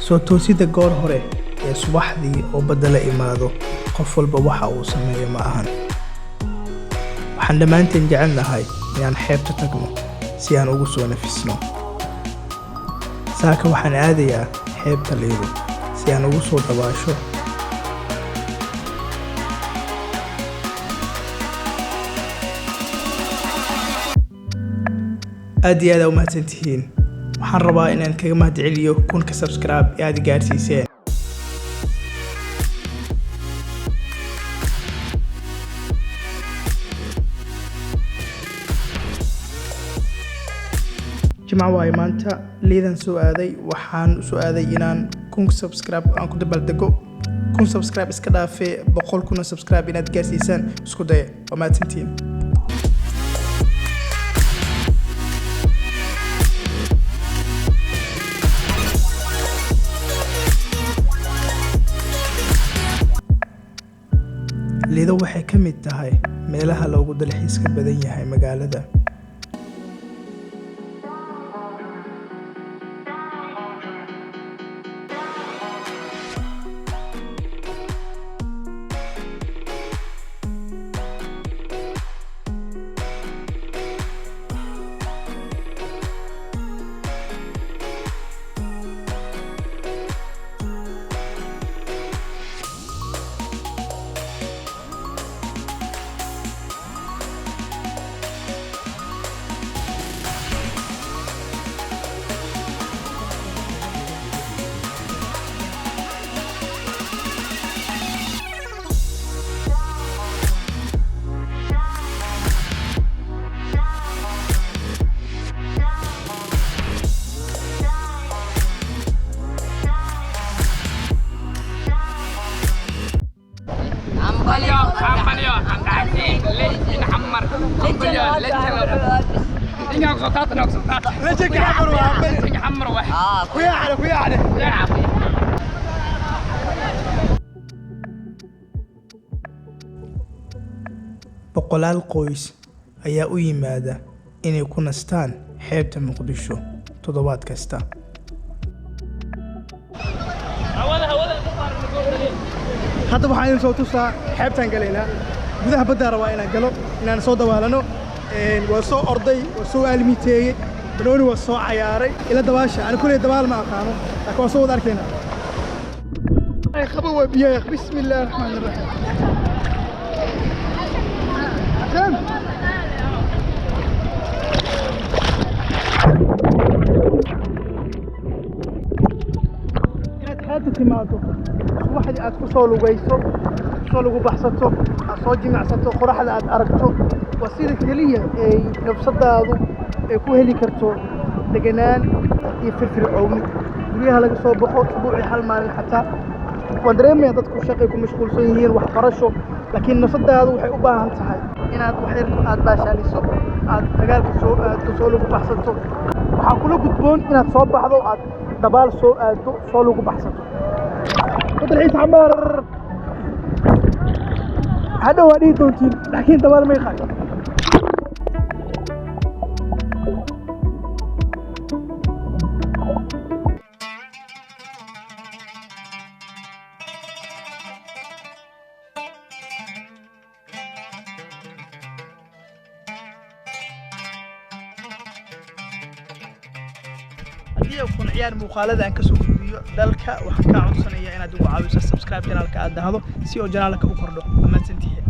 soo toosida goor hore ee subaxdii oo badala imaado qof walba waxa uu sameeyo ma ahan. waxaan dhammaanteen jecelnahay inaan xeebta tagno si aan ugu soo nafisno. saaka waxaan aadayaa xeebta Lido si aan ugu soo dabaasho. aad iyo aad u mahadsantihiin. waxaan rabaa inaan kaga mahadceliyo kunka subscribe ee aad gaarsiiseen. jimca waay maanta liidan soo aaday. waxaan soo aaday inaan kun subscribe aan ku dabaaldego. kun subscribe iska dhaafee 100 kun subscribe inaad gaarsiisaan isku daya. waa mahadsantihiin. Lido waxay ka mid tahay meelaha loogu dalxiiska badan yahay magaalada. boqolaal qoys ayaa u yimaada inay ku nastaan xeebta Muqdisho toddobaad kasta. hadda waxaan soo tusaa xeebtan galeynaa gudaha badda rabaa inaan galo inaan soo dawaalano. waa soo orday waa soo aalmiteeyay banooni waa soo cayaaray ila dabaasha aan kulay dabaal ma aqaano laakiin waa soo wada arkayna. ay khabo waa biyaha. bismillaahir rahmaanir rahiim. inaad xeebta timaado subaxdii aad ku soo lugayso soo lagu baxsato aad soo jimacsato qoraxda aad aragto waa sida keliya ee nafsadaadu ay ku heli karto deganaan iyo firfircooni. guryaha laga soo baxo usbuucii hal maalin xataa waan dareemayaa dadku shaqay ku mashquulsan yihiin waxbarasho laakiin nafsadaadu waxay u baahan tahay inaad wax yar aad baashaaliso aad dagaalka soo aadto soo lagu baxsato. waxaa kula gudboon inaad soo baxdo aad dabaal soo aado soo lagu baxsato. dalxiis xamaar hadda waa dhihi doontiin laakiin dabaal may qaadan. haddii aad kun ciyaar muuqaalada aan ka soo gudbiyo dalka waxaan kaa codsanayaa inaad ugu caawiso subscribe channelka aad dahdo si oo janaalka u kordho. ama santihiin